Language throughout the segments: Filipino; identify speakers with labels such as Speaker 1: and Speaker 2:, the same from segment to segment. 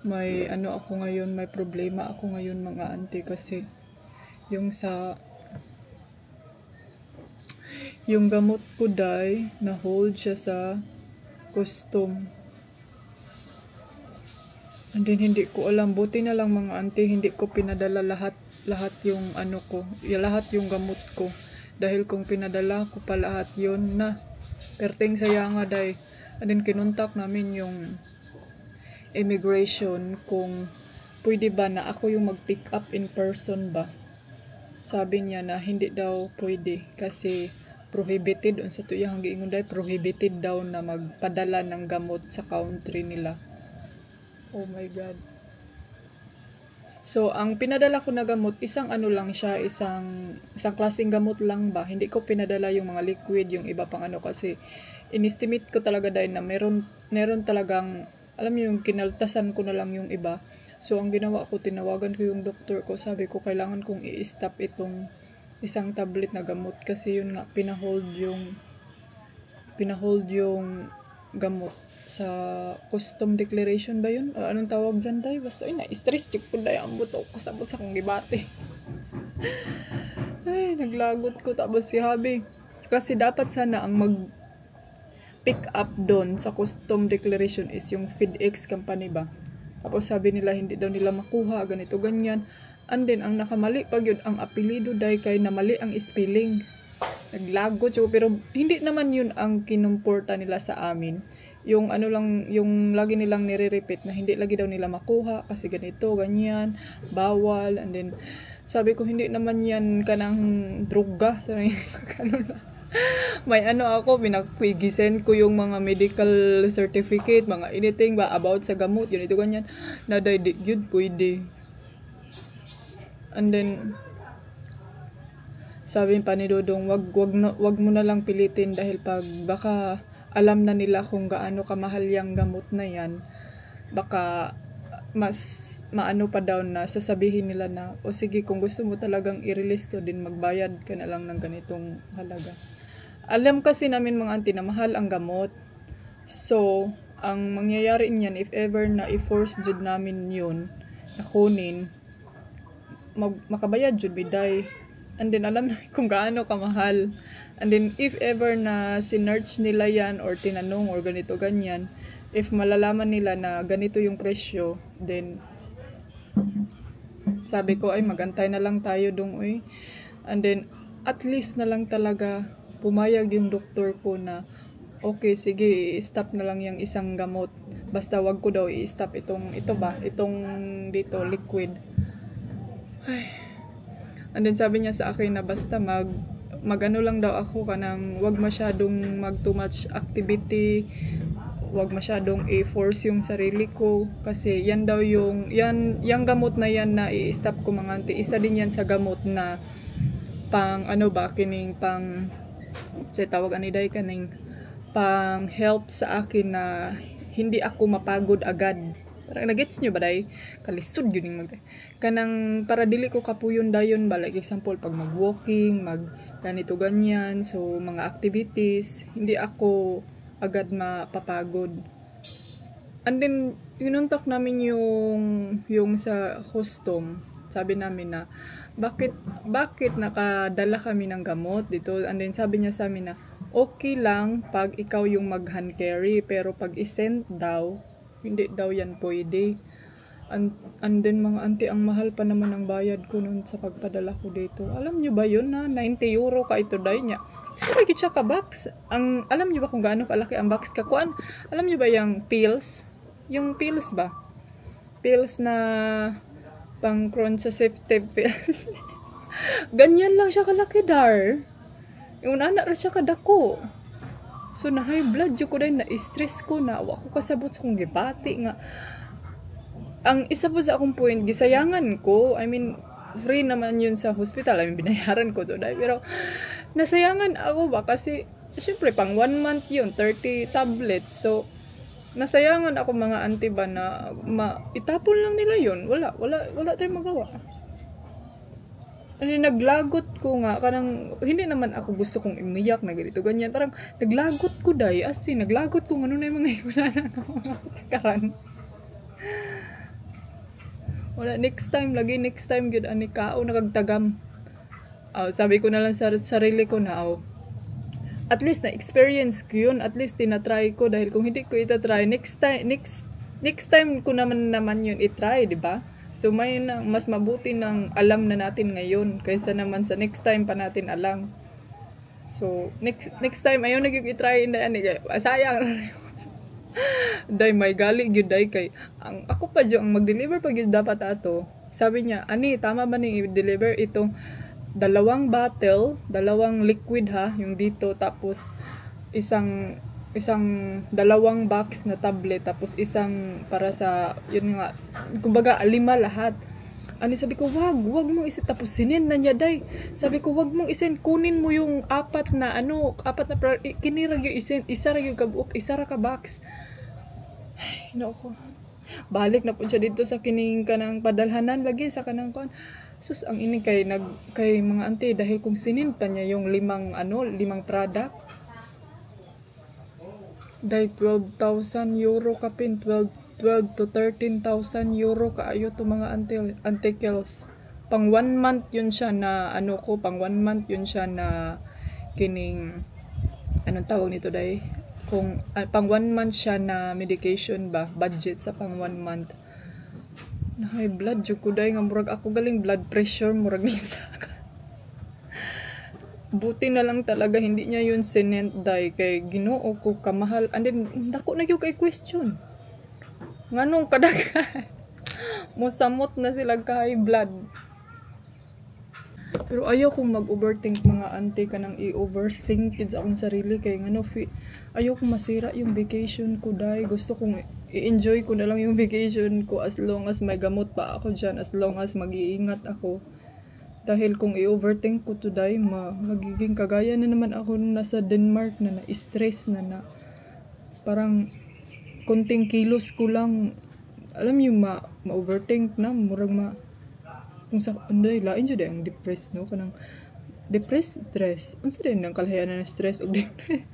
Speaker 1: may ano ako ngayon, may problema ako ngayon mga auntie kasi yung yung gamot ko day na hold siya sa custom. And then hindi ko alam, buti na lang mga auntie, hindi ko pinadala lahat yung ano ko, lahat yung gamot ko. Dahil kung pinadala ko pa lahat yun na perting sayang nga day. And then kinontak namin yung immigration kung pwede ba na ako yung mag-pick up in person ba. Sabi niya na hindi daw pwede kasi prohibited unsa to iyang giingon day, prohibited daw na magpadala ng gamot sa country nila. Oh my god. So ang pinadala ko na gamot isang ano lang siya, isang klaseng gamot lang ba. Hindi ko pinadala yung mga liquid, yung iba pang ano kasi inestimate ko talaga dahil na meron talagang alam niyo yung kinaltasan ko na lang yung iba. So ang ginawa ko, tinawagan ko yung doktor ko, sabi ko kailangan kong i-stop itong isang tablet na gamot kasi yun nga pinahold yung gamot sa custom declaration ba yun? O anong tawag dyan day? Basta yun na, stress tip ko day ang buto kasabot sa kong gibate. Ay, naglagot ko tapos si Habi. Kasi dapat sana ang pick up doon sa custom declaration is yung FedEx company ba. Tapos sabi nila hindi daw nila makuha, ganito ganyan. And then ang nakamali pag yun ang apelido day kay na mali ang spelling. Naglagot siya pero hindi naman yun ang kinumporta nila sa amin. Yung ano lang, yung lagi nilang nire-repeat na hindi lagi daw nila makuha kasi ganito, ganyan, bawal. And then sabi ko hindi naman yan kanang droga. Sabi na. May ano ako, pinakpigisen ko yung mga medical certificate, mga anything ba about sa gamot, yun ito ganyan. Na di yun pwede. And then sabi pa ni Dodong, wag mo na lang pilitin dahil pag baka alam na nila kung gaano kamahal yung gamot na yan, baka mas maano pa daw na sasabihin nila na o sige kung gusto mo talagang i-release to din magbayad ka na lang ng ganitong halaga. Alam kasi namin mga auntie na mahal ang gamot. So, ang mangyayari niyan if ever na i-force jud namin yun na kunin, makabayad jud biday. And then alam na kung gaano kamahal. And then if ever na sinearch nila yan or tinanong or ganito ganyan, if malalaman nila na ganito yung presyo, then sabi ko ay magantay na lang tayo dong uy. And then at least na lang talaga pumayag yung doktor ko na okay sige i-stop na lang yung isang gamot. Basta wag ko daw i-stop itong dito liquid. Ay. And then sabi niya sa akin na basta magano lang daw ako kanang wag masyadong mag too much activity, wag masyadong i-force yung sarili ko kasi yan daw yung gamot na yan na i-stop ko mga auntie. Isa din yan sa gamot na pang ano ba kining pang sa tawag aniday kaning pang help sa akin na hindi ako mapagod agad. Parang nagets nyo ba day? Kalisod yun yung kanang para dili ko kapuyon dayon ba, like example pag mag-walking, mag ganito ganyan, so mga activities, hindi ako agad mapapagod. And then inuntok namin yung sa custom, sabi namin na bakit nakadala kami ng gamot dito. And then sabi niya sa amin na okay lang pag ikaw yung mag-hand carry pero pag i-send daw hindi daw yan pwede. And then mga auntie, ang mahal pa naman ang bayad ko noon sa pagpadala ko dito. Alam nyo ba yun na 90 euro ka ito day niya. Gusto rin siya ka box. Alam nyo ba kung gaano kalaki ang box ka? Alam nyo ba yung pills? Yung pills ba? Pills na pang contraceptive pills. Ganyan lang siya kalaki dar. Yung anak ra siya kadako. So na high blood jud ko dahil na stress ko na wa ko kasabot sa kong gibati nga. Ang isa po sa akong point gisayangan ko, I mean free naman yun sa hospital, I mean binayaran ko to dahil pero nasayangan ako ba kasi syempre pang 1 month yun 30 tablets. So nasayangan ako mga auntie ba na itapon lang nila yun. Wala tayong magawa. Ano, naglagot ko nga kanang hindi naman ako gusto kong umiyak na ganito ganyan, parang naglagot ko day as in naglagot ko ano na yung mga ikunanan ng mga karan. Wala, next time, lagi next time, yun, ani kao, nakagtagam. Sabi ko na lang sa sarili ko na, at least na-experience ko yun, at least tinatry ko, dahil kung hindi ko itatry, next time ko naman yun itry, di ba? So, may mas mabuti ng alam na natin ngayon, kaysa naman sa next time pa natin alam. So, next time, ayaw na yung itry, sayang. Day may gali gyud day kay ako pa jud ang mag-deliver pag gyud dapat ato. Sabi niya, ani tama ba ning i-deliver itong dalawang liquid ha, yung dito, tapos isang dalawang box na tablet, tapos isang para sa yun nga, kumbaga 5 lahat. Ani sabi ko, wag mong isin, tapos sinin na niya day. Sabi ko, wag mong isin, kunin mo yung apat na kinirag yung isin, isa ra yung kabuok, isa ra ka box. Ay, nako. Balik na po siya dito sa kining kanang padalhanan lagi sa kanang kon. Sus, ang ini kay mga auntie, dahil kung sinin pa niya yung 5 product. Dahil 12,000 euro kapin, 12 to 13,000 euro kaayo to mga antikels. Pang 1 month yun siya na pang 1 month yun siya na kining anong tawag nito day? Kung pang 1 month siya na medication ba, budget sa pang 1 month. Na high blood jud ko day nga murag ako galing blood pressure murag nisa ka. Buti na lang talaga hindi niya yun sinent day kay Ginoo ko kamahal. And then dako na gyud kay question. Nganong kadagan? Musamot na sila ka high blood. Pero ayaw kong mag-overthink mga auntie ka nang i-overthink sa akong sarili kay ayaw kong masira yung vacation ko dai. Gusto kong i-enjoy ko na lang yung vacation ko as long as may gamot pa ako dyan, as long as mag-iingat ako. Dahil kung i-overthink ko today, magiging kagaya na naman ako nung nasa Denmark na na-stress na parang konting kilos ko lang, alam yung ma-overthink na, murag kung sa, anday, lain dyan ang depressed, no? Kanang depressed, stress. Unsa din ang kalahian na stress o depressed?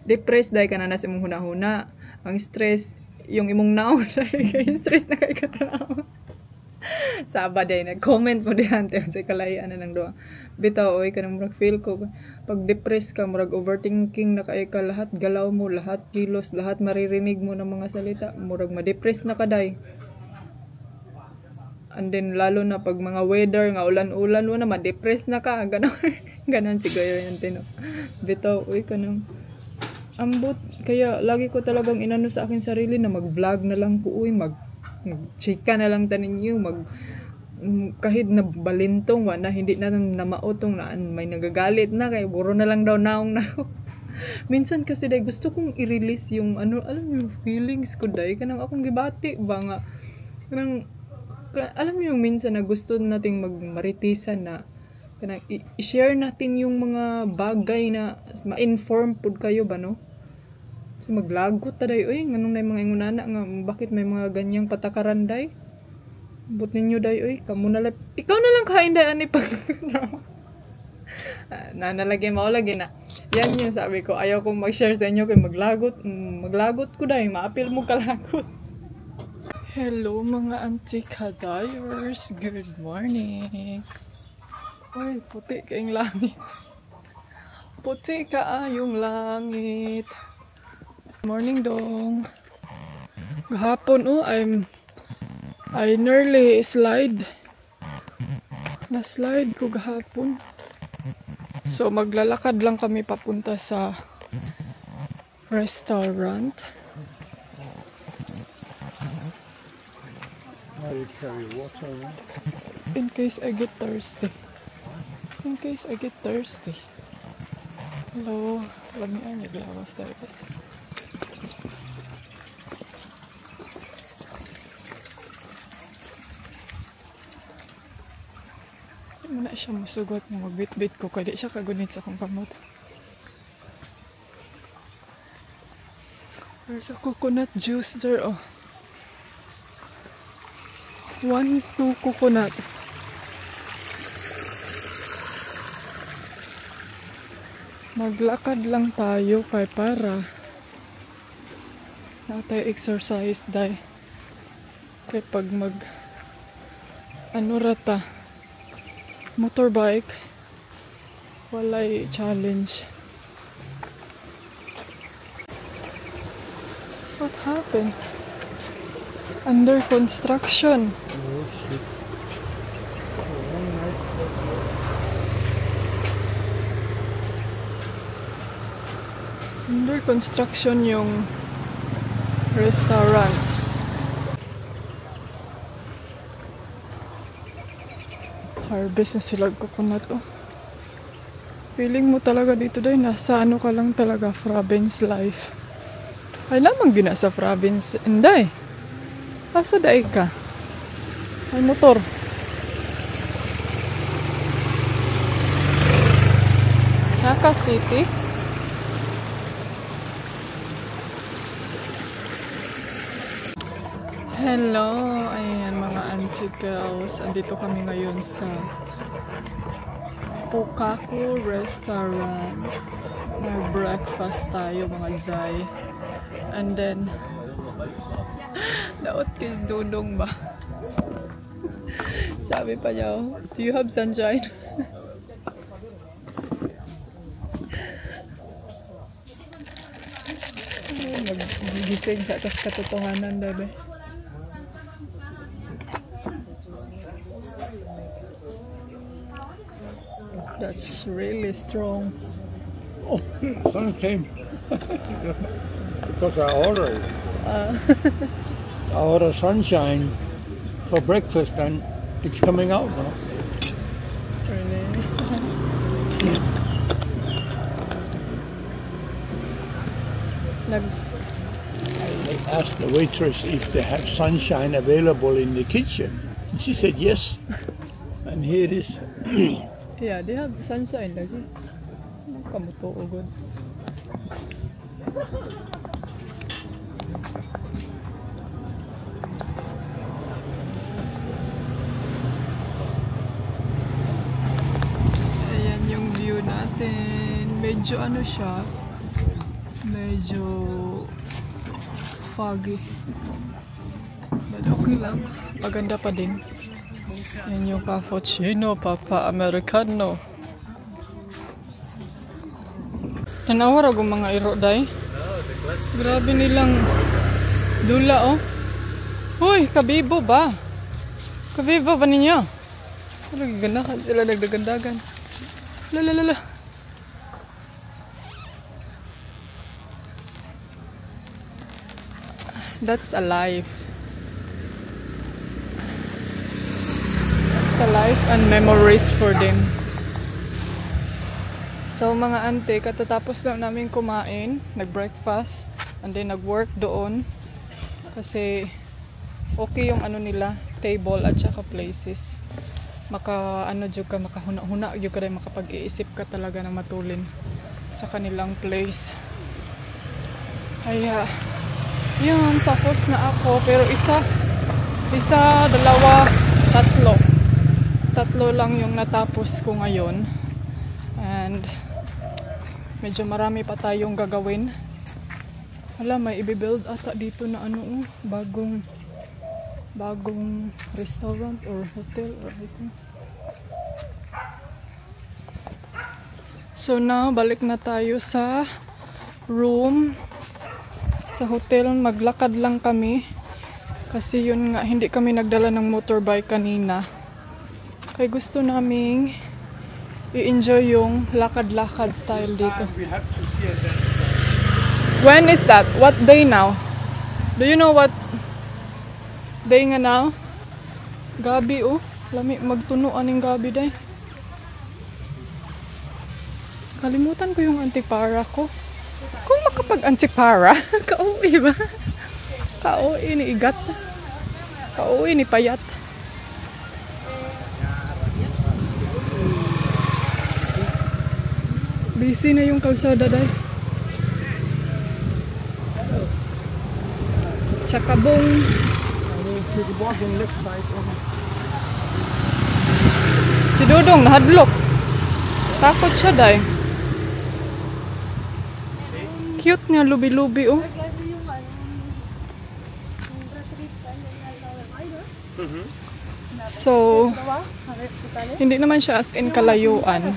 Speaker 1: Depressed dahil ka na nasa imong huna-huna. Ang stress, yung imong naon, dahil stress na kay katrabaho. Saba day nag-comment mo diyan sa kalahian na ng duha. Bitaw oy kanang murag feel ko pag depressed ka, murag overthinking na kay ka, lahat galaw mo, lahat kilos, lahat maririnig mo ng mga salita, murag ma-depress na ka day. And then lalo na pag mga weather nga ulan-ulan mo na ma-depress na ka, ganon siguro yan tino. Bitaw oy kanang ambot, kaya lagi ko talagang inano sa akin sarili na mag-vlog na lang ko uy, chika na lang tanin niyo, kahit na balintong na hindi na namaotong na may nagagalit na kay buro na lang daw naong na ako. Minsan kasi dai gusto kong i-release yung alam mo yung feelings ko dai kanang akong gibati ba nga kanang alam mo yung minsan na gusto nating magmaritisan na kanang i-share natin yung mga bagay na ma-inform pud kayo ba no. So maglagot ta day oy nganong nay mga ingunana nga bakit may mga ganyang patakaran day. But ninyo day oy kamo na ikaw na lang kain day ani pag nanalagay mao lagi na. Yan yung sabi ko, ayaw kong mag-share sa inyo kay maglagot ko day maapil mo kalagot. Hello mga auntie kadayers, good morning. Oy puti kayong langit. Puti kaayong langit. Morning dong. Gahapon I nearly slide. Na-slide ko gahapon. So maglalakad lang kami papunta sa restaurant.
Speaker 2: Now you carry water.
Speaker 1: In case I get thirsty. Hello. Lamian yung lawas tayo. Muna siya musugot na magbit-bit ko kaya di siya kagunit sa akong kamot. There's a coconut juice there, oh. 1, 2 coconut. Maglakad lang tayo kay para natay exercise day. Kaya pag ano rata? Motorbike. Walay challenge. What happened? Under construction.
Speaker 2: Oh shit.
Speaker 1: Under construction yung restaurant. Harvest na sila coconut oh. Feeling mo talaga dito dahil nasa ano ka lang talaga, province life. Ay lamang gina sa province. Inday. Asa daig ka? Ay motor. Naka City. Hello, ayan mga auntie girls. Andito kami ngayon sa Pukaku Restaurant. Nag-breakfast tayo mga Zay. And then, daot kay Dudong ba? Sabi pa niya, do you have sunshine? Nagigising sa atas katotohanan dabe. That's really strong.
Speaker 2: Oh, sun came. Because I ordered. I ordered sunshine for breakfast and it's coming out now.
Speaker 1: Really?
Speaker 2: I asked the waitress if they have sunshine available in the kitchen. And she said yes. And here it is.
Speaker 1: Yeah, they have sunshine lagi. Kamu to good. Ayan yung view natin. Medyo ano siya. Medyo foggy. But okay lang. Maganda pa din. Yan yung cappuccino, Papa Americano. Tanawar ako mga iro, day. Grabe nilang dula, oh. Hoy, kabibo ba? Kabibo ba ninyo? Nagaganahan sila, nagdagandagan. Lalalala. That's alive. That's a life and memories for them. So mga ante, katatapos lang namin kumain, nag-breakfast, and then nag-work doon. Kasi okay yung ano nila, table at saka places. Makahuna-huna yung ka rin, makapag-iisip ka talaga ng matulin sa kanilang place. Kaya, yun, tapos na ako. Pero isa, dalawa, tatlo lang yung natapos ko ngayon. And medyo marami pa tayong gagawin. Wala, may i-build ata dito na ano, bagong restaurant or hotel or anything. So now, balik na tayo sa room. Sa hotel, maglakad lang kami. Kasi yun nga, hindi kami nagdala ng motorbike kanina. Kaya gusto naming i-enjoy yung lakad-lakad style dito. When is that? What day now? Do you know what day nga now? Gabi oh. Lami magtunuan ng gabi day. Kalimutan ko yung antipara ko. Kung makapag-antipara, kauwi ba? Kauwi ni igat. Kauwi ni payat. Busy na yung kalsada day. Chakabong. Si Dudong nahadlok. Takot siya day. Cute niya, lubi-lubi oh. So, hindi naman siya as in kalayuan.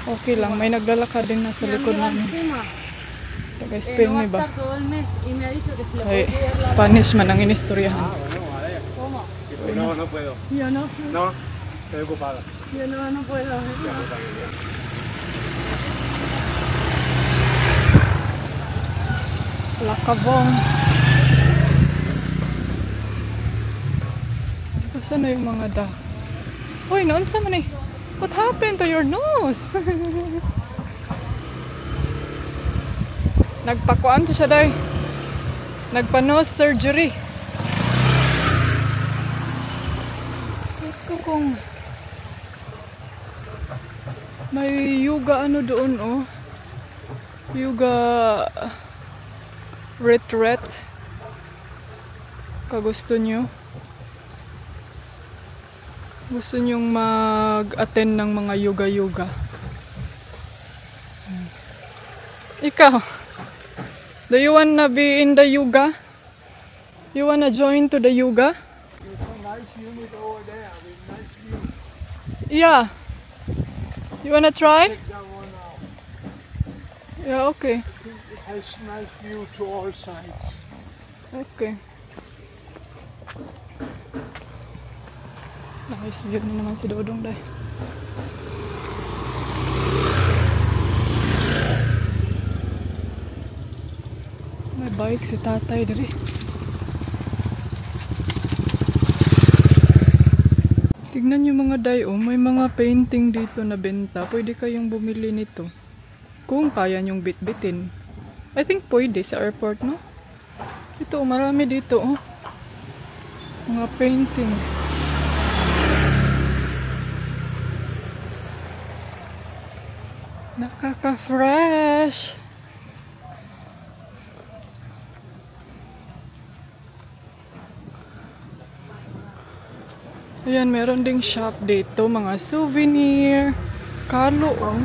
Speaker 1: Okay lang, may naglalakad din nasa likod namin. Taga-Spain mi ba? Ay, Spanish man ang inistoryahan.
Speaker 3: No, no puedo.
Speaker 4: Yo no,
Speaker 3: No, estoy ocupada.
Speaker 4: yo no puedo.
Speaker 1: Lakabong. Saan na yung mga duck? Uy, naunsa man eh. What happened to your nose? Nagpakuan to siya day. Nagpa-nose surgery. Gusto kong may yoga ano doon oh. Yoga retreat. Kagusto nyo? Gusto nyong mag-attend ng mga yoga-yoga. Ikaw, do you wanna be in the yoga? You wanna join to the yoga?
Speaker 2: There's a nice unit over there with nice view.
Speaker 1: Yeah. You wanna try?
Speaker 2: Check that one out.
Speaker 1: Yeah, okay.
Speaker 2: It has nice view to all sides.
Speaker 1: Okay. Nice view na naman si Dodong day. May bike si tatay dali. Tignan nyo mga day oh, may mga painting dito na benta. Pwede kayong bumili nito. Kung kaya nyong bitbitin. I think pwede sa airport, no? Ito, marami dito oh. Mga painting. Nakaka-fresh. Ayan, meron ding shop dito, mga souvenir. Kalo, oh.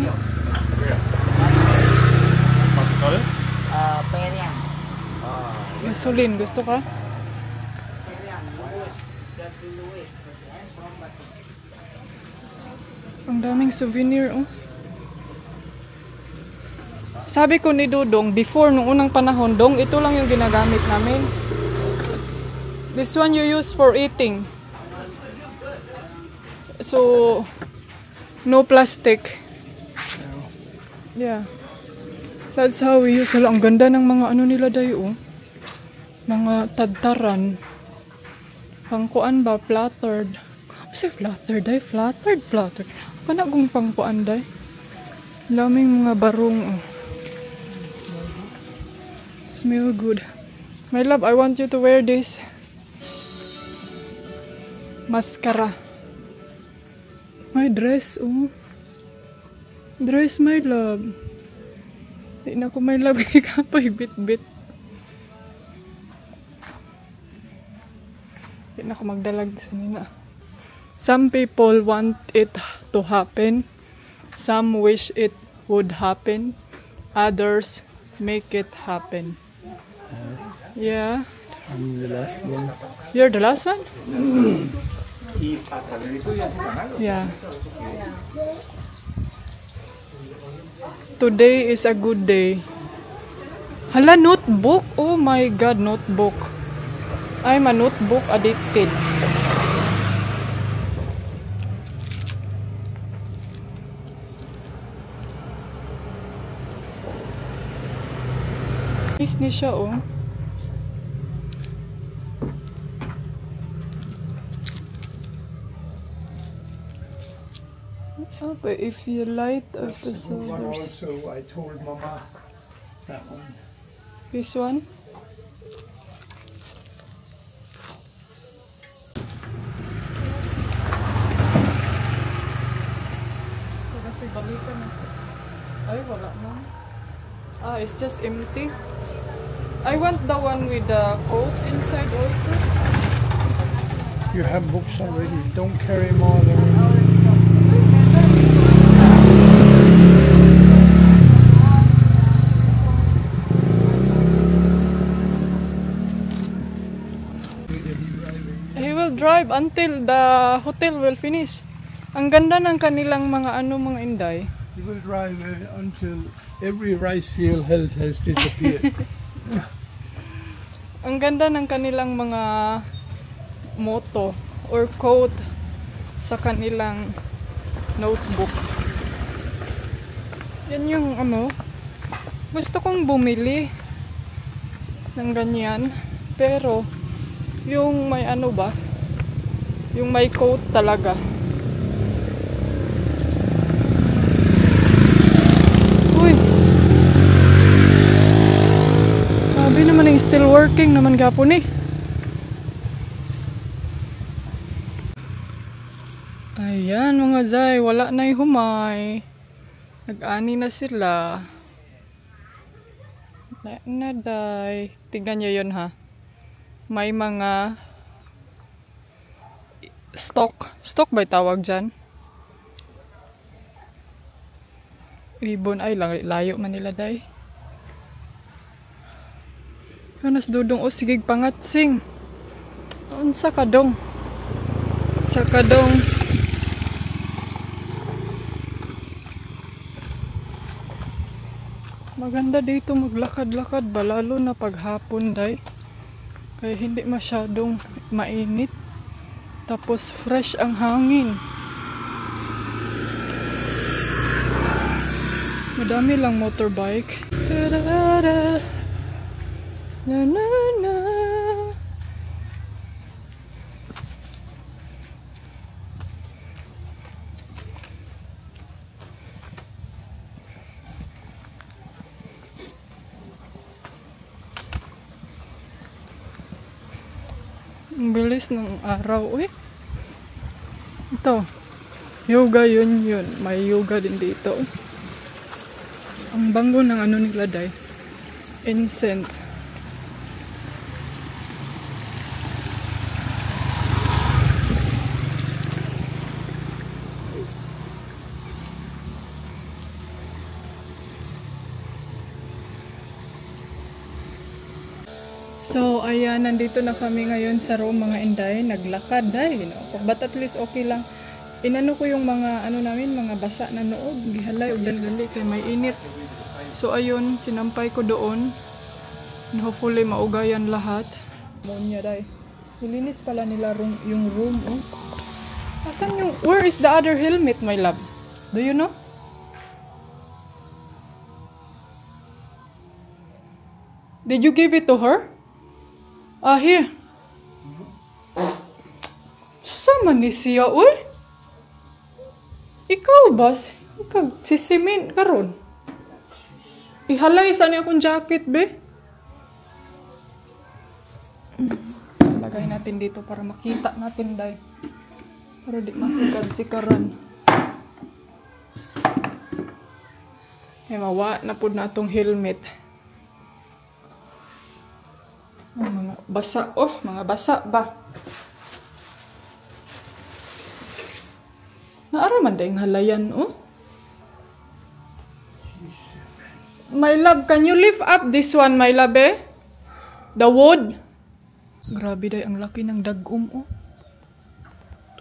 Speaker 3: Perian.
Speaker 1: Gasolin, gusto ka? Ang daming souvenir, oh. Sabi ko ni Dudong, before, nung unang panahon, Dong, ito lang yung ginagamit namin. This one you use for eating. So, no plastic. Yeah. That's how we use. Ang ganda ng mga ano nila dayo, oh. Mga tadtaran. Pangkuan ba? Flattered. Kasi flattered day? Flattered. Panagong pangkuan day. Laming mga barong, oh. Smell good. My love, I want you to wear this. Mascara. My dress, oh. Dress, my love. Di na ko my love kapoy bit-bit. Di na ko magdalag sa nina. Some people want it to happen. Some wish it would happen. Others make it happen. Yeah.
Speaker 2: I'm the last one.
Speaker 1: You're the last one? Yeah. Today is a good day. Hala, notebook? Oh my God, notebook. I'm a notebook addicted. Nice ni siya, oh. Okay, if you light of the shoulders.
Speaker 2: Also, I told Mama that one.
Speaker 1: This one? Kasi balikan na. Ay, wala na. Ah, it's just empty. I want the one with the coat inside also.
Speaker 2: You have books already. Don't carry more than
Speaker 1: will drive until the hotel will finish. Ang ganda ng kanilang mga mga inday.
Speaker 2: He will drive until every rice field has disappeared.
Speaker 1: Ang ganda ng kanilang mga motto or quote sa kanilang notebook. Yan yung gusto kong bumili ng ganyan, pero yung may yung may quote talaga. Uy, sabi naman yung still working naman gapon eh. Ayan mga zay, wala na yung humay. Nag-ani na sila. Naday. Tingnan nyo yun ha. May mga stock. Stock ba tawag dyan? Ibon ay layo man nila day. Kanas dudong o sigig pangatsing. Unsa kadong? Sa kadong. Maganda dito maglakad-lakad ba, lalo na paghapon day. Kaya hindi masyadong mainit. Tapos fresh ang hangin. Madami lang motorbike. Ta-da-da-da. Na-na-na. Ang bilis ng araw, eh. Ito, yoga yun. May yoga din dito. Ang bango ng nila day. Incense. So, ayan, nandito na kami ngayon sa room mga inday. Naglakad day, but at least okay lang. Inano ko yung mga, namin, mga basa na nood. Gihalay, dali kay may init. So, ayun, sinampay ko doon. Hopefully, maugayan lahat. Monya day. Nilinis pala nila yung room, oh. Asan yung, where is the other helmet, my love? Do you know? Did you give it to her? Here. Sama ni siya, uy? Ikaw ba? Ikaw, sisimin karon. Ihalay sa niya akong jacket, be. Lagay natin dito para makita natin, day. Para di masikad-sikaran. Mawa na po na itong helmet. Mga basa, mga basa ba? Naaraman dahil halayan, oh. My love, can you lift up this one, my love, eh? The wood. Grabe dahil, ang laki ng dagum, oh.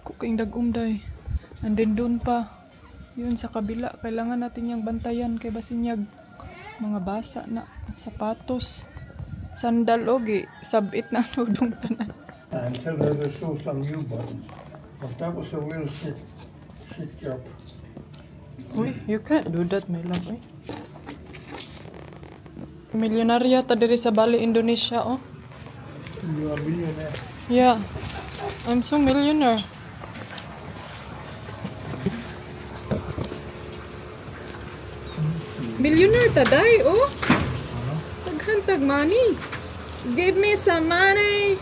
Speaker 1: Kuking dagum dahil. And then doon pa, yun sa kabila, kailangan natin yung bantayan kay basinyag. Mga basa na, sapatos. Sandal ogi, sabit na nudong tanan.
Speaker 2: And tell her to sew some new buttons. But that was a real shit job.
Speaker 1: Uy, you can't do that, my love, eh. Milyonarya ta diri sa Bali, Indonesia, oh.
Speaker 2: You are a millionaire.
Speaker 1: Yeah, I'm so millionaire. Millionaire ta day, oh. Tag money. Give me some money.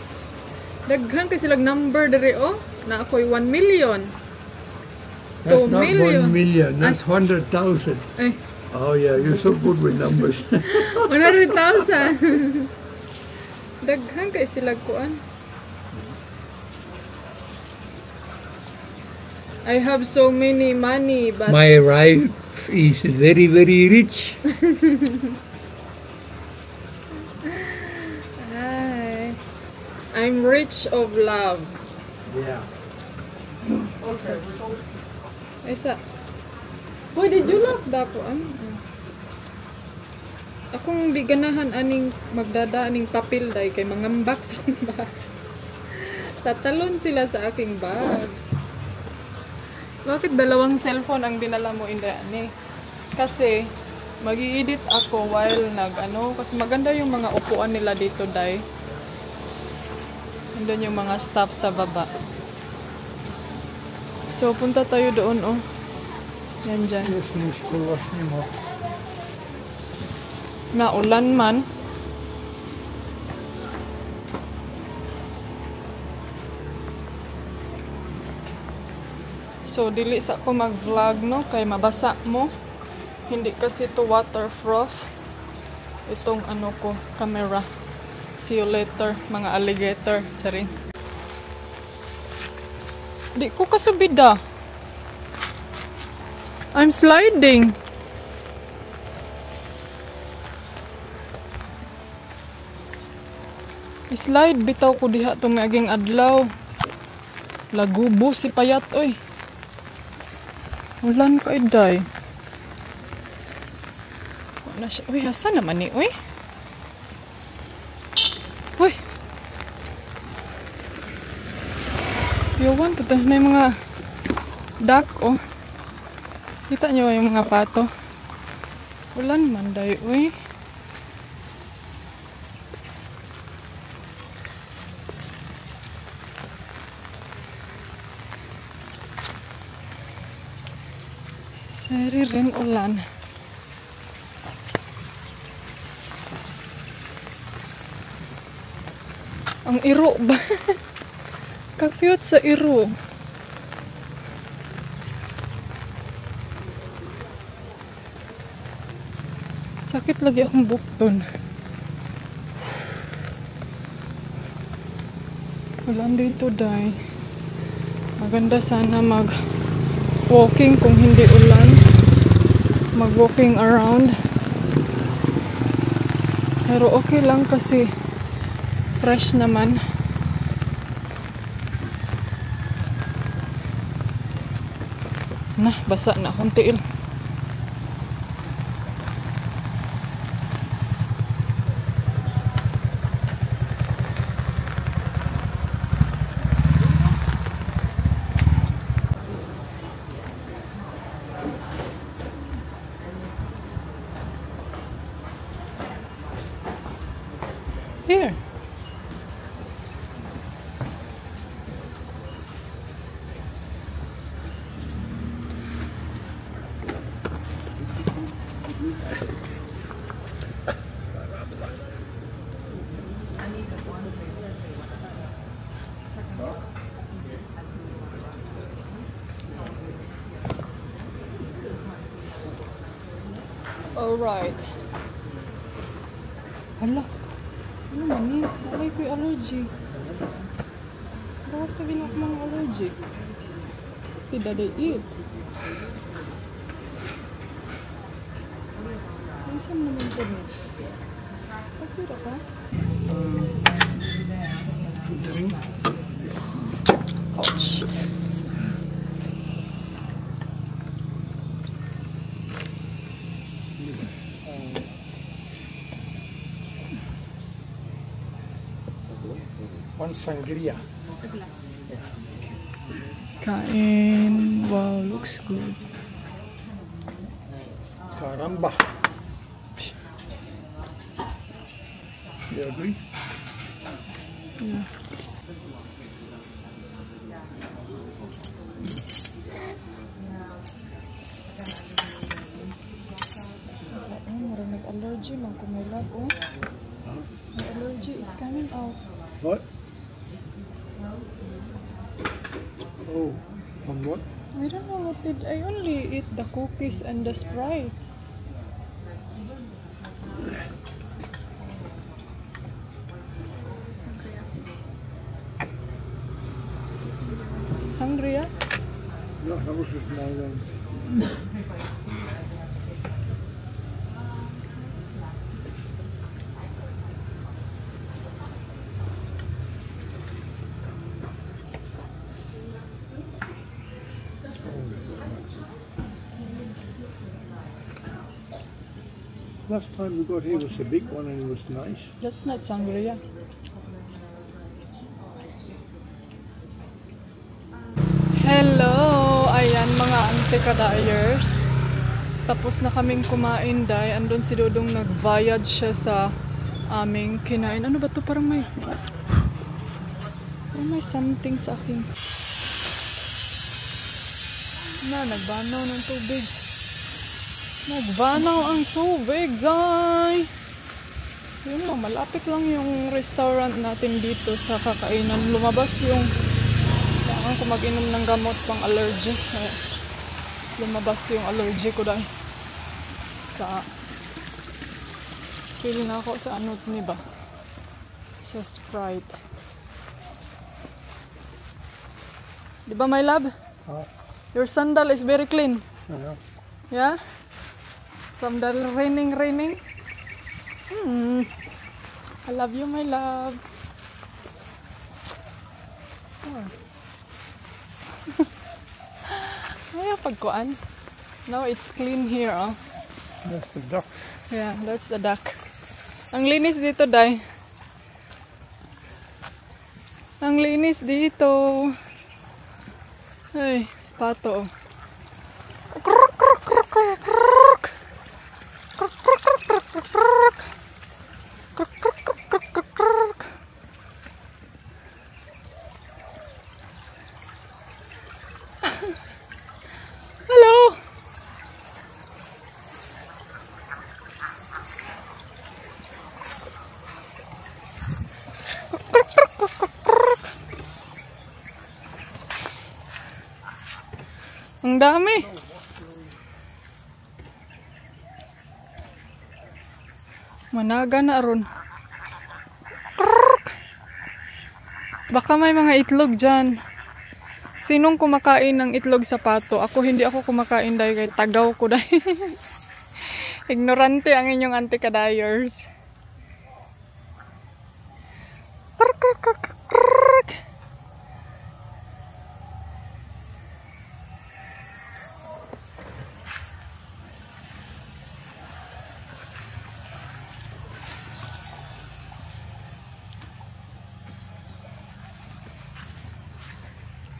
Speaker 1: Daghan kasi silang number dere, oh. Na ako'y 1 million.
Speaker 2: That's
Speaker 1: 2
Speaker 2: not
Speaker 1: million.
Speaker 2: 1 million. That's 100,000.
Speaker 1: Ay,
Speaker 2: Oh yeah, you're so good with numbers.
Speaker 1: 100,000. Daghan kay sila kuan. I have so many money, but
Speaker 2: My wife is very, very rich.
Speaker 1: Hi. I'm rich of love.
Speaker 3: Yeah.
Speaker 1: Isa. Hoy, did you lock dako? Akong di ganahan aning magdada aning papel day kay mangambak sa akong bag. Tatalon sila sa aking bag. Bakit dalawang cellphone ang dinala mo inday ani? Kasi mag-i-edit ako while kasi maganda yung mga upuan nila dito day. Nandun yung mga staff sa baba. So punta tayo doon Yan dyan. Naulan man. So dili sa ko mag-vlog kay mabasa mo. Hindi kasi to waterproof. Itong camera. See you later mga alligator. Charing. Di ko kasubida. I'm sliding. Slide bitaw ko diha tong aging adlaw. Lagubo si payat oy. Ulan ka iday. Wala siya. Uy, hasa naman ni uy. Uy. Yawan po may mga duck Kita nyo yung mga pato. Ulan man day uy. Seri rin ulan. Ang iro ba? Ka-cute sa iro. Sakit lagi akong bukton. Ulan dito day. Maganda sana mag-walking kung hindi ulan. Mag-walking around. Pero okay lang kasi fresh naman. Basa na akong tiil. Here. All right. Hala. Ano man eh? Alay ko'y allergy. Baka sabihin ako mga allergy. Tidak they eat. Ano saan naman po niya? Pagkira ka? Ouch.
Speaker 2: One sangria.
Speaker 1: Kain. Wow, looks good.
Speaker 2: Caramba. You agree?
Speaker 1: Yeah. Marang nag-allergy man kung may lab, oh. My allergy is coming out.
Speaker 2: What? Oh, from what?
Speaker 1: I don't know what did I only eat the cookies and the Sprite. Sangria?
Speaker 2: No, that was just my one. last time we got here was a big one and it was nice.
Speaker 1: That's not sangria. Hello! Ayan mga antikadayers. Tapos na kaming kumain day. Andun si Dodong nag-voyage siya sa aming kinain. Ano ba to? Parang may something sa aking. Nagbanaw ng tubig. Nagbanaw ang tubig, guys! Yun lang, malapit lang yung restaurant natin dito sa kakainan. Lumabas yung kailangan ko mag-inom ng gamot pang allergy. Lumabas yung allergy ko dahil feel na ako sa ano ni ba? Sa Sprite. Di ba, my love? Your sandal is very clean. Yeah? From the raining. I love you, my love. Ay, pagkuan. Now it's clean here, oh.
Speaker 2: That's the duck.
Speaker 1: Yeah, that's the duck. Ang linis dito, Day. Ang linis dito. Ay, pato. Hello. Ang dami. Managa na ron. Baka may mga itlog dyan. Sinong kumakain ng itlog sa pato? Ako, hindi ako kumakain dahil kay tagaw ko dahil. Ignorante ang inyong antikadayers.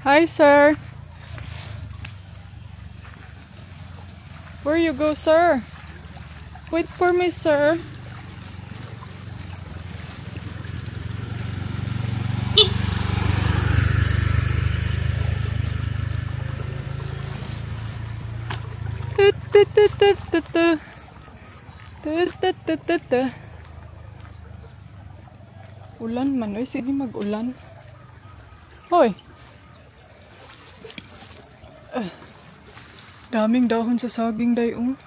Speaker 1: Hi, sir. Where you go, sir? Wait for me, sir. Ulan man, oy, sige mag-ulan. Hoy. Daming dahon sa saging, day, oh.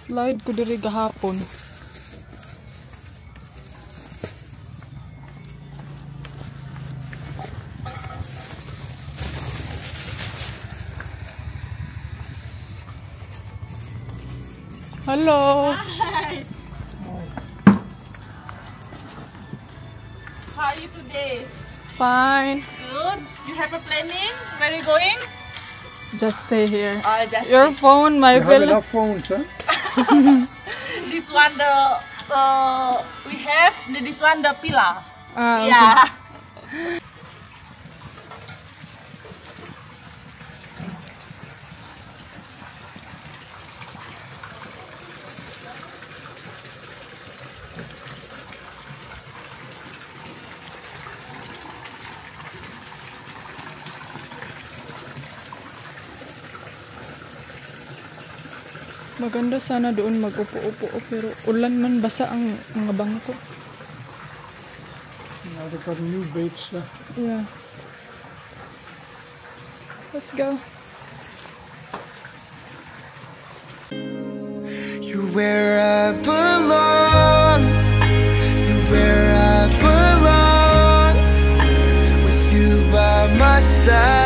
Speaker 1: Slide ko diri gahapon. Hello.
Speaker 4: Hi. How are you today?
Speaker 1: Fine.
Speaker 4: Good. You have a planning? Where are you going?
Speaker 1: Just stay here.
Speaker 4: Just
Speaker 1: Your phone, my
Speaker 2: You have
Speaker 1: bill.
Speaker 2: enough phones, huh?
Speaker 4: this one we have this one the pillar.
Speaker 1: Okay.
Speaker 4: Yeah.
Speaker 1: Maganda sana doon mag-upo-upo pero ulan man basa ang mga bangko.
Speaker 2: Now they've got new baits.
Speaker 1: Yeah. Let's go.
Speaker 5: You're where I belong. You're where I belong. With you by my side.